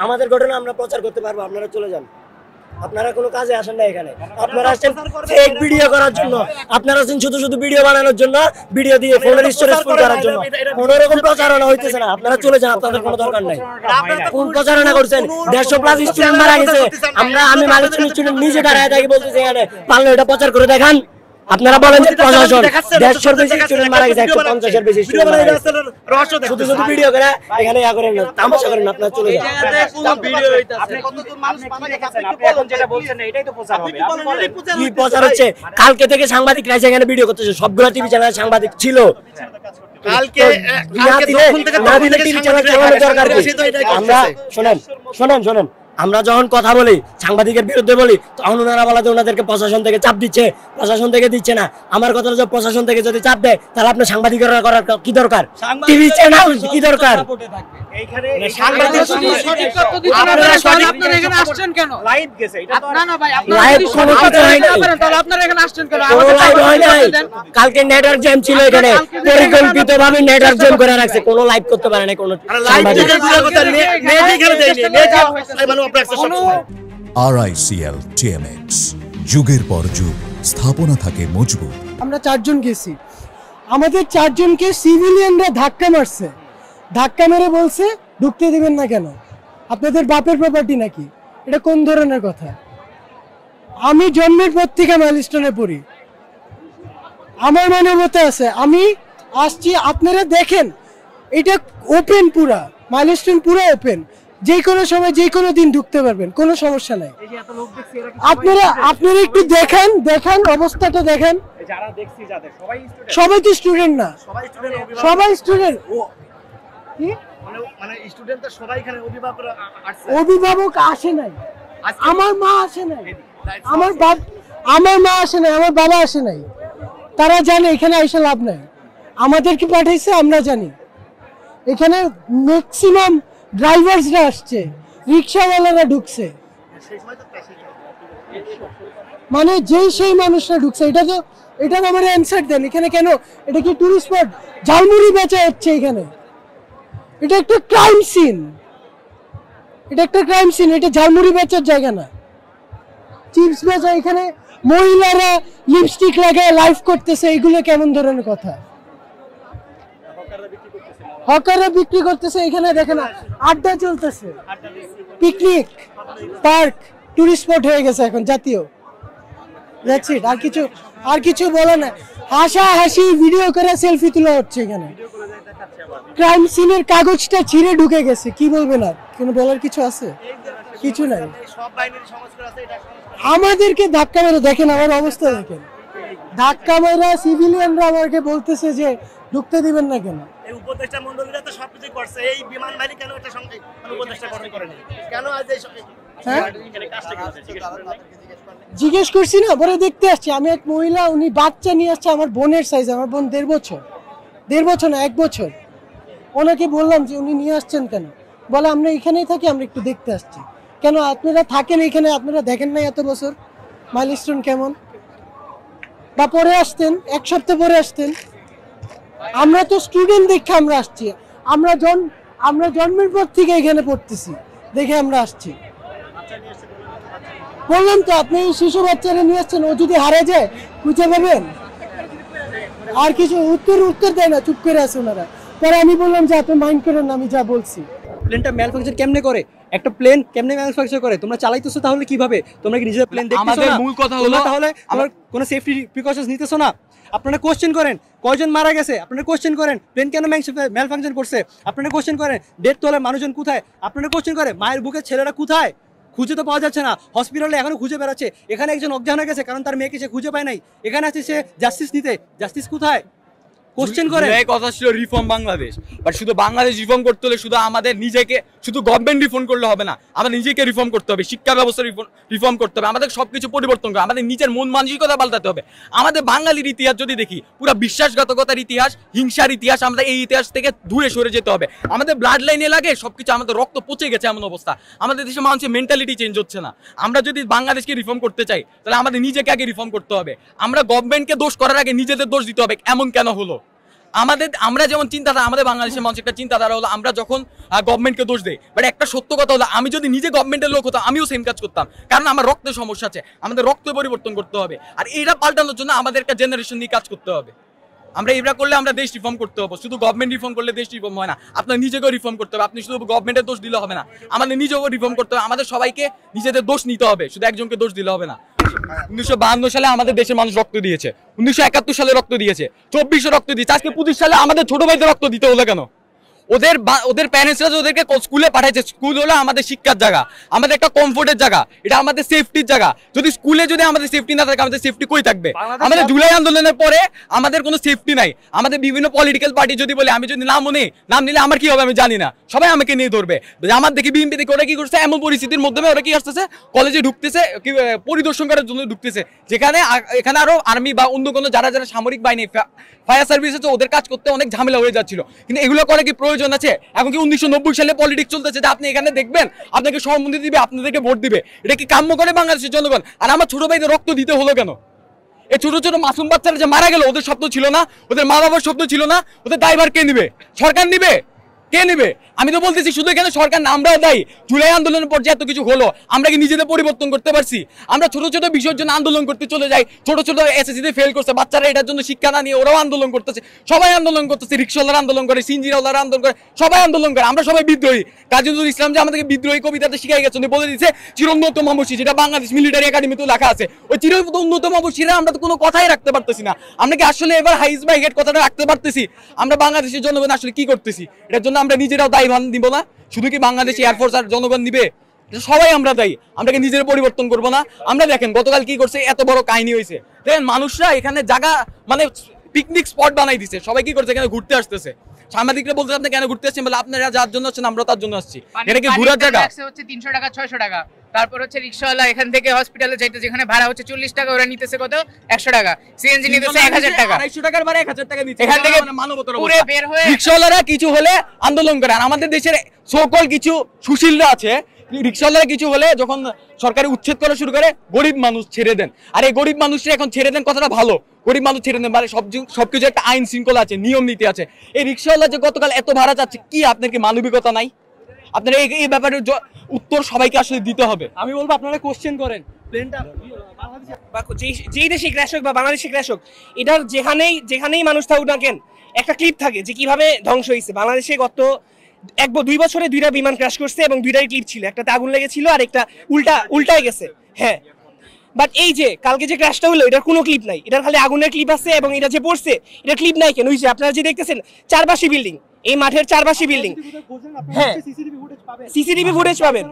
আমাদের ঘটনা আমরা প্রচার করতে পারবো, আপনারা চলে যান। আপনারা কোনো কাজে আসেন না এখানে, আপনারা আসছেন ফেক ভিডিও করার জন্য, আপনারা আসছেন শুধু শুধু ভিডিও বানানোর জন্য, ভিডিও দিয়ে ফোনের স্টোরেজ ফুল করার জন্য। কোনো রকম প্রচারণা হইতেছে না, আপনারা চলে যান, আপনাদের কোনো দরকার নাই। কোন প্রচারণা করছেন? 150+ স্টুডেন্ট মারা গেছে, আমি মালিক স্টুডেন্ট নিজে দাঁড়ায় থাকি বলতেছি এখানে, পারলে এটা প্রচার করে দেখান। আপনারা বলেন যে প্রশাসন 150 বেশি স্টুডেন্ট মারা গেছে, 150 বেশি স্টুডেন্ট মারা গেছে, শুধু শুধু ভিডিও করে এখানে ইয়া করেন না, তামাশা করেন না, আপনারা চলে যান। কি প্রচার হচ্ছে? কালকে থেকে সাংবাদিকরা এখানে ভিডিও করতেছে, সবগুলো টিভি চ্যানেল সাংবাদিক ছিল। শোনেন, আমরা যখন কথা বলি সাংবাদিকের বিরুদ্ধে বলি, তখন ওনারা বলে যে ওনাদেরকে প্রশাসন থেকে চাপ দিচ্ছে, প্রশাসন থেকে দিচ্ছে না। আমার কথা হচ্ছে প্রশাসন থেকে যদি চাপ দেয় তাহলে আপনার সাংবাদিকরা করার কি দরকার? টিভি চ্যানেল কি দরকার? কালকে নেটওয়ার্ক জ্যাম ছিল এখানে, পরিকল্পিতভাবে নেটওয়ার্ক জ্যাম করে রাখছে, কোনো লাইভ করতে পারে না কোনো সাংবাদিক। RICL TMX, যুগের পর যুগ স্থাপনা থাকে মজবুত। আমরা 4 জন গেছি, আমাদের 4 জনকে সিভিলিয়ানরা ধাক্কা মারছে, ধাক্কা মেরে বলছে ঢুকতে দিবেন না কেন, আপনাদের বাপের প্রপার্টি নাকি? এটা কোন ধরনের কথা? আমি জন্মের পর থেকে মাইলস্টোনে পড়ি, আমার মানবতা আছে, আমি আসছি, আপনারা দেখেন এটা ওপেন, পুরা মাইলস্টোন পুরো ওপেন, যে কোনো সময় যে কোনো দিন ঢুকতে পারবেন, কোনো সমস্যা নাই। আপনারা একটু দেখেন অবস্থাটা দেখেন। সবাই তো স্টুডেন্ট না, সবাই স্টুডেন্ট। অভিভাবক আসে নাই, আমার মা আসে নাই, আমার মা আসে নাই, আমার বাবা আসে নাই। তারা জানে এখানে এসে লাভ নাই, আমাদেরকে পাঠাইছে, আমরা জানি। এখানে ম্যাক্সিমাম ড্রাইভার্সরা আসছে, রিক্সাওয়ালারা ঢুকছে, মানে যেই সেই মানুষরা ঢুকছে। এটা আমার অ্যানসার দেন, এখানে কেন? এটা কি টুরিস্ট স্পট? ঝালমুড়ি বেচা হচ্ছে এখানে, এটা একটা ক্রাইম সিন, এটা ঝালমুড়ি বেচার জায়গা না, চিপস বেচা। এখানে মহিলারা লিপস্টিক লাগায় লাইভ করতেছে, এগুলো কেমন ধরনের কথা? হকাররা বিক্রি করতেছে, এখানে দেখেন আড্ডা চলতেছে, পিকনিক পার্ক টুরিস্ট স্পট হয়ে গেছে এখন জাতীয়। দ্যাটস ইট, আর কিছু বলে না। হাসাহাসি ভিডিও করে সেলফি তোলা হচ্ছে এখানে। ক্রাইম সিনের কাগজটা ছিঁড়ে ঢুকে গেছে, কি বলবেন? আর কোনো বলার কিছু আছে? কিছু নাই। আমাদেরকে ধাক্কা মেরে দেখেন, আমার অবস্থা দেখেন, ধাক্কা মেরে সিভিলিয়ানরা আমাকে বলতেছে যে ঢুকতে দিবেন না কেন? এই উপদেষ্টা মণ্ডলীরা তো সবকিছু করছে, এই বিমান মালিক কেন এটা সঙ্গে উপদেষ্টা করেনি কেন? আজ এই এখানে কাজটা করতে জিজ্ঞেস করছি না, পরে দেখতে আসছি। আমি এক মহিলা, উনি বাচ্চা নিয়ে আসছে, আমার বোনের সাইজ, আমার বোন 1.5 বছর না 1 বছর। ওনাকে বললাম যে উনি নিয়ে আসছেন কেন? বলে আমরা এখানেই থাকি, আমরা একটু দেখতে আসছি। কেন আপনারা থাকেন এখানে, আপনারা দেখেন না এত বছর মাইলস্টোন কেমন? বা পরে আসতেন, 1 সপ্তাহ পরে আসতেন। আমরা তো স্টুডেন্ট দেখে আমরা আসছি, আমরা জন্মের পর থেকে এখানে পড়তেছি দেখে আমরা আসছি। বললাম তো, আপনি শিশু বাচ্চারা নিয়ে আসছেন, ও যদি হারা যায় খুঁজে পাবেন? আর কিছু উত্তর দেয় না, চুপ করে আছে ওনারা। পরে আমি বললাম যে আপনি মাইন্ড করেন না, আমি যা বলছি। প্লেনটা ম্যানুফ্যাকচার কেমনে করে? একটা প্লেন কেমনে ম্যানুফ্যাকচার করে? তোমরা চালাইতেছো তাহলে কিভাবে? তোমরা কি নিজের প্লেন দেখতেছো না? আমাদের মূল কথা হলো তাহলে আমার কোনো সেফটি প্রিকশনস নিতেছো না? আপনারা কোশ্চেন করেন কয়জন মারা গেছে, আপনারা কোশ্চেন করেন প্লেন কেন ম্যানুফ্যাকচার করছে, আপনারা কোশ্চেন করেন ডেথ তোলে মানুষজন কোথায়, আপনারা কোশ্চেন করেন মায়ের বুকের ছেলেরা কোথায়, খুঁজে তো পাওয়া যাচ্ছে না, হসপিটালে এখনো খুঁজে বেড়াচ্ছে। এখানে একজন অজ্ঞান হয়ে গেছে কারণ তার মেয়েকে সে খুঁজে পায় নাই, এখানে আছে সে জাস্টিস নিতে, জাস্টিস কোথায়? কোশ্চেন করে কথা ছিল রিফর্ম বাংলাদেশ, বাট শুধু বাংলাদেশ রিফর্ম করতে হলে শুধু আমাদের নিজেকে, শুধু গভর্নমেন্ট রিফর্ম করলে হবে না, আমাদের নিজেকে রিফর্ম করতে হবে, শিক্ষা ব্যবস্থা রিফর্ম করতে হবে, আমাদের সবকিছু পরিবর্তন করে আমাদের নিজের মন মানসিকতা পাল্টাতে হবে। আমাদের বাঙালির ইতিহাস যদি দেখি, পুরো বিশ্বাসঘাতকতার ইতিহাস, হিংসার ইতিহাস, আমাদের এই ইতিহাস থেকে দূরে সরে যেতে হবে। আমাদের ব্লাড লাইনে লাগে সবকিছু, আমাদের রক্ত পচে গেছে এমন অবস্থা, আমাদের দেশের মানুষের মেন্টালিটি চেঞ্জ হচ্ছে না। আমরা যদি বাংলাদেশকে রিফর্ম করতে চাই তাহলে আমাদের নিজেকে আগে রিফর্ম করতে হবে। আমরা গভর্নমেন্টকে দোষ করার আগে নিজেদের দোষ দিতে হবে, এমন কেন হলো? আমরা যেমন চিন্তাধারা, আমাদের বাংলাদেশের মানুষের একটা চিন্তাধারা হলো আমরা যখন গভর্নমেন্টকে দোষ দেই, বাট একটা সত্য কথা হলো আমি যদি নিজে গভর্নমেন্টের লোক হতাম আমিও সেম কাজ করতাম, কারণ আমার রক্তের সমস্যা আছে, আমাদের রক্ত পরিবর্তন করতে হবে। আর এইটা পাল্টানোর জন্য আমাদের একটা জেনারেশন নিয়ে কাজ করতে হবে। আমরা এটা করলে আমরা দেশ রিফর্ম করতে হবে। শুধু গভর্নমেন্ট রিফর্ম করলে দেশ রিফর্ম হয় না, আপনার নিজেকেও রিফর্ম করতে হবে। আপনি শুধু গভর্নমেন্টের দোষ দিলে হবে না, আমাদের নিজেকেও রিফর্ম করতে হবে। আমাদের সবাইকে নিজেদের দোষ নিতে হবে, শুধু একজনকে দোষ দিলে হবে না। 1952 সালে আমাদের দেশের মানুষ রক্ত দিয়েছে, 1971 সালে রক্ত দিয়েছে, 24 রক্ত দিয়েছে, আজকে 25 সালে আমাদের ছোট ভাইদের রক্ত দিতে হলো কেন? ওদের প্যারেন্টসরা ওদেরকে স্কুলে পাঠাইছে। স্কুল হলো আমাদের শিক্ষার জায়গা, আমাদের একটা কমফোর্টের জায়গা, এটা আমাদের সেফটির জায়গা। যদি স্কুলে যদি আমাদের সেফটি না থাকে, আমাদের সেফটি কই থাকবে? আমাদের জুলাই আন্দোলনের পরে আমাদের কোনো সেফটি নাই। আমাদের বিভিন্ন পলিটিক্যাল পার্টি যদি বলে, আমি যদি নাম নিলে আমার কি হবে আমি জানি না, সবাই আমাকে নিয়ে ধরবে। আমার দেখি বিএনপি থেকে ওরা কি করছে, এমন পরিস্থিতির মধ্যে ওরা কি আসতেছে, কলেজে ঢুকতেছে, পরিদর্শন করার জন্য ঢুকতেছে, যেখানে এখানে আরো আর্মি বা অন্য কোনো যারা সামরিক বাহিনী, ফায়ার সার্ভিস আছে, ওদের কাজ করতে অনেক ঝামেলা হয়ে যাচ্ছিল। কিন্তু এগুলো করে কি প্রয়োজন আছে? এখন কি 1990 সালে পলিটিক্স চলতেছে যে আপনি এখানে দেখবেন, আপনাকে সম্মতি দিবে, আপনাদেরকে ভোট দিবে? এটা কি কাম্য করে বাংলাদেশের জনগণ? আর আমার ছোট ভাইদের রক্ত দিতে হলো কেন? এই ছোট ছোট মাসুম বাচ্চারা যে মারা গেল, ওদের স্বপ্ন ছিল না? ওদের মা বাবার স্বপ্ন ছিল না? ওদের দায়ভার কে নিবে? সরকার নিবে? কে নিবে? আমি তো বলতেছি শুধু এখানে সরকার না, আমরাও দায়ী। জুলাই আন্দোলনের পর যে এত কিছু হলো, আমরা কি নিজেদের পরিবর্তন করতে পারছি? আমরা ছোট ছোট বিষয়ের জন্য আন্দোলন করতে চলে যাই। ছোট ছোট এসএসসিতে ফেল করছে বাচ্চারা, এটার জন্য শিক্ষা না নিয়ে ওরাও আন্দোলন করতেছে, সবাই আন্দোলন করতেছে, রিক্সাওয়ালারা আন্দোলন করে, সিনজিরাওয়ালারা আন্দোলন করে, সবাই আন্দোলন করে। আমরা সবাই বিদ্রোহী। কাজী নজরুল ইসলাম যে আমাদেরকে বিদ্রোহী কবিতাতে শিখাই গেছেন, বলে দিচ্ছে চিরোন্নতম মবশির, যেটা বাংলাদেশ মিলিটারি একাডেমিতেও লেখা আছে। ওই চিরোন্নতম মবশিরে আমরা তো কোনো কথাই রাখতে পারতেছি না। আমরা কি আসলে এবার হাইজ বাই হেড কথাটা রাখতে পারতেছি? আমরা বাংলাদেশের জনগণ আসলে কি করতেছি? এটার জন্য আমরা নিজেরাও দায়ী দিব না? শুধু কি বাংলাদেশ এয়ারফোর্স আর জনগণ নিবে? সবাই আমরা দায়ী। আমরা কি নিজের পরিবর্তন করবো না? আমরা দেখেন গতকাল কি করছে, এত বড় কাহিনী হয়েছে। দেখেন মানুষরা এখানে জায়গা মানে পিকনিক স্পট বানাই দিছে, সবাই কি করছে, এখানে ঘুরতে আসতেছে। সাংবাদিকরা বলতে আপনি কেন ঘুরতে আসছেন? বলে আপনারা যার জন্য আসছেন আমরা তার জন্য আসছি। এটা কি ঘোরার জায়গা? হচ্ছে 300 টাকা 600 টাকা। তারপর হচ্ছে রিকশাওয়ালা এখান থেকে হসপিটালে যাইতে যেখানে ভাড়া হচ্ছে 40 টাকা, ওরা নিতেছে কত 100 টাকা, সিএনজি নিতেছে 1000 টাকা, 250 টাকার ভাড়া 1000 টাকা নিচ্ছে। এখান থেকে মানবতার পুরো বের হয়ে রিকশাওয়ালারা কিছু হলে আন্দোলন করে। আর আমাদের দেশের সোকল কিছু সুশীলরা আছে, রিকশাওয়ালারা কিছু হলে যখন সরকারি উচ্ছেদ করা শুরু করে, গরিব মানুষ ছেড়ে দেন। আর এই গরিব মানুষরা এখন ছেড়ে দেন, কথাটা ভালো, গরিব মানুষ ছেড়ে দেন, মানে সবকিছু একটা আইন শৃঙ্খলা আছে, নিয়ম নীতি আছে। এই রিকশাওয়ালা যে গতকাল এত ভাড়া চাচ্ছে, কি আপনার কি মানবিকতা নাই? আপনারা এই ব্যাপারে উত্তর সবাইকে আসলে দিতে হবে। আমি বলবো আপনারা কোশ্চেন করেন, প্লেনটা যেই দেশে ক্র্যাশ হোক বা বাংলাদেশে ক্র্যাশ হোক, এটার যেখানেই মানুষ থাকুক না কেন, একটা ক্লিপ থাকে যে কিভাবে ধ্বংস হয়েছে। বাংলাদেশে গত 2 বছরে 2টা বিমান ক্র্যাশ করছে এবং 2টাই ক্লিপ ছিল, একটাতে আগুন লেগেছিল আর একটা উল্টায় গেছে। হ্যাঁ, বাট এই যে কালকে যে ক্র্যাশটা হলো, এটার কোনো ক্লিপ নাই, এটার খালি আগুনের ক্লিপ আছে এবং এটা যে পড়ছে এটা ক্লিপ নাই কেন? ওই যে আপনারা যে দেখতেছেন চারপাশে বিল্ডিং, এই মাঠের চারপাশে বিল্ডিং, হ্যাঁ সিসিটিভি ফুটেজ পাবেন।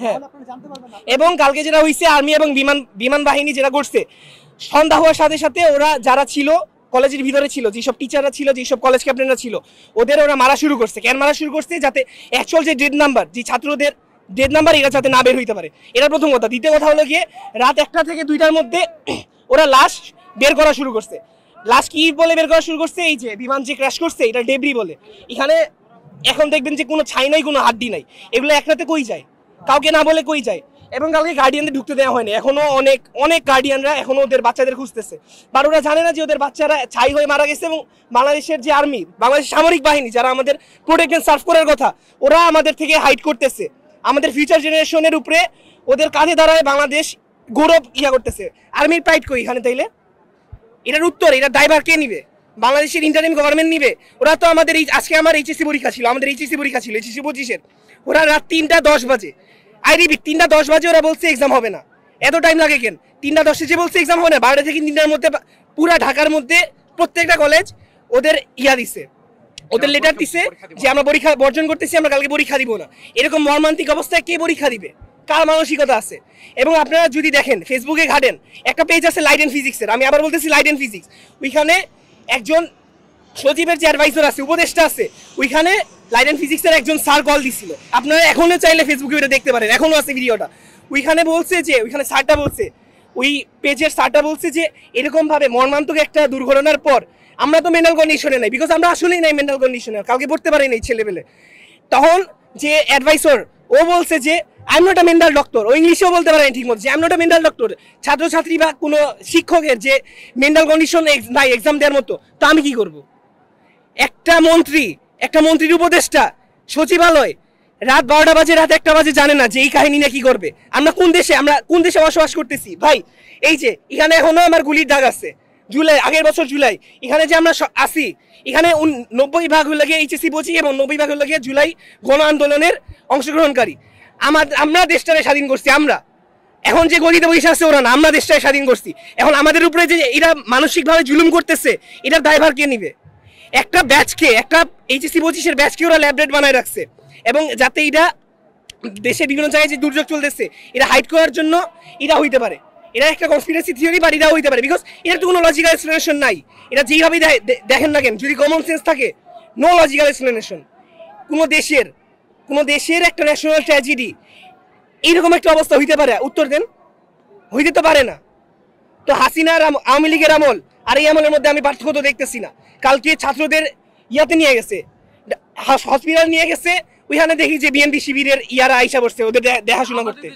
হ্যাঁ, এবং কালকে যেটা হয়েছে আর্মি এবং বিমান বাহিনী যেটা করছে, সন্ধ্যা হওয়ার সাথে সাথে ওরা যারা ছিল কলেজের ভিতরে ছিল, যেসব টিচাররা ছিল, যেসব কলেজ ক্যাপ্টেনরা ছিল, ওদের ওরা মারা শুরু করছে। কেন মারা শুরু করছে? যাতে অ্যাকচুয়াল যে ডেড নাম্বার, যে ছাত্রদের ডেড নাম্বার, এরা যাতে না বের হইতে পারে। এটা প্রথম কথা। দ্বিতীয় কথা হলো গিয়ে রাত 1টা থেকে 2টার মধ্যে ওরা লাশ বের করা শুরু করছে। লাশ কি বলে বের করা শুরু করছে? এই যে বিমান যে ক্র্যাশ করছে এটা ডেব্রি বলে। এখানে এখন দেখবেন যে কোনো ছাই নাই, কোনো হাড্ডি নাই। এগুলো এক রাতে কই যায়? কাউকে না বলে কই যায়? এবং কালকে গার্ডিয়ানদের ঢুকতে দেওয়া হয়নি। এখনো অনেক গার্ডিয়ানরা এখনো ওদের বাচ্চাদের খুঁজতেছে, বা ওরা জানে না যে ওদের বাচ্চারা ছাই হয়ে মারা গেছে। এবং বাংলাদেশের যে আর্মি, বাংলাদেশের সামরিক বাহিনী যারা আমাদের প্রোটেকশন সার্ভ করার কথা, ওরা আমাদের থেকে হাইড করতেছে। আমাদের ফিউচার জেনারেশনের উপরে ওদের কাঁধে দাঁড়ায় বাংলাদেশ গৌরব করতেছে। আর্মির প্রাইড কই এখানে? তাইলে এটার উত্তর, এটার দায়ভার কে নিবে? বাংলাদেশের ইন্টারিম গভর্নমেন্ট নিবে? ওরা তো আমাদের আজকে আমার এইচএসসি পরীক্ষা ছিল, এইচএসসি 25-এর, ওরা রাত 3টা 10 বাজে, আই রিপিট 3টা 10 বাজে ওরা বলছে এক্সাম হবে না। এত টাইম লাগে কেন? 3টা 10-এ যে বলছে এক্সাম হবে না, 12টা থেকে 3টার মধ্যে পুরা ঢাকার মধ্যে প্রত্যেকটা কলেজ ওদের দিছে, ওদের লেটার দিছে যে আমরা পরীক্ষা বর্জন করতেছি, আমরা কালকে পরীক্ষা দিব না। এরকম মর্মান্তিক অবস্থায় কে পরীক্ষা দিবে? কার মানসিকতা আছে? এবং আপনারা যদি দেখেন, ফেসবুকে ঘাটেন, একটা পেজ আছে লাইট অ্যান্ড ফিজিক্সের, আমি আবার বলতেছি লাইট অ্যান্ড ফিজিক্স, ওইখানে একজন সচিবের যে অ্যাডভাইজার আছে, উপদেষ্টা আছে, ওইখানে লাইট অ্যান্ড ফিজিক্সের একজন স্যার কল দিছিল। আপনারা এখনো চাইলে ফেসবুকে ওটা দেখতে পারেন, এখনো আছে ভিডিওটা। ওইখানে বলছে যে, ওইখানে স্যারটা বলছে, ওই পেজের স্যারটা বলছে যে এরকমভাবে মর্মান্তিক একটা দুর্ঘটনার পর আমরা তো মেন্টাল কন্ডিশনে নাই, বিকজ আমরা আসলেই নাই মেন্টাল কন্ডিশনে, কালকে পড়তে পারি নাই ছেলেবেলে। তখন যে অ্যাডভাইসর ও বলছে যে I am not a mental doctor, ও ইংলিশেও বলতে পারেন ঠিক মতো যে I am not a mental doctor. ছাত্রছাত্রী বা কোনো শিক্ষকের যে মেন্টাল কন্ডিশন নাই এক্সাম দেওয়ার মতো, তো আমি কি করবো? একটা মন্ত্রীর উপদেষ্টা সচিবালয় রাত 12টা বাজে রাত 1টা বাজে জানে না যে এই কাহিনী নিয়ে কি করবে। আমরা কোন দেশে বসবাস করতেছি ভাই? এই যে এখানে এখনো আমার গুলির দাগ আছে, আগের বছর জুলাই এখানে যে আমরা আসি, এখানে 90% হলো গিয়ে এইচএসসি বলছি এবং 90% হলো গিয়ে জুলাই গণ আন্দোলনের অংশগ্রহণকারী। আমরা দেশটাকে স্বাধীন করছি। আমরা এখন যে গলিতে বসে আছে ওরা না, আমরা দেশটাকে স্বাধীন করছি। এখন আমাদের উপরে যে এরা মানসিকভাবে জুলুম করতেছে, এটার দায়ভার কে নিবে? একটা ব্যাচকে, একটা এইচএসসি 25-এর ব্যাচকে ওরা ল্যাবরেট বানায় রাখছে, এবং যাতে এটা দেশে বিভিন্ন জায়গায় যে দুর্যোগ চলতেছে এটা হাইড করার জন্য এটা হইতে পারে, এটা একটা কনস্পিরেসি থিওরি বা এটা হইতে পারে, বিকজ এটার তো কোনো লজিক্যাল এক্সপ্লেনেশন নাই। এটা যেইভাবেই দেখেন না কেন, যদি কমন সেন্স থাকে, নো লজিক্যাল এক্সপ্লেনেশন। কোনো দেশের একটা ন্যাশনাল ট্র্যাজেডি এইরকম একটা অবস্থা হইতে পারে? উত্তর দেন, হইতে তো পারে না। তো হাসিনার আওয়ামী লীগের আমল আর এই আমলের মধ্যে আমি পার্থক্য তো দেখতেছি না। কালকে ছাত্রদের ইয়াতে নিয়ে গেছে, হসপিটাল নিয়ে গেছে, ওইখানে দেখি যে বিএনপি শিবিরের ইয়ারা আইসা বসছে ওদের দেখাশোনা করতে।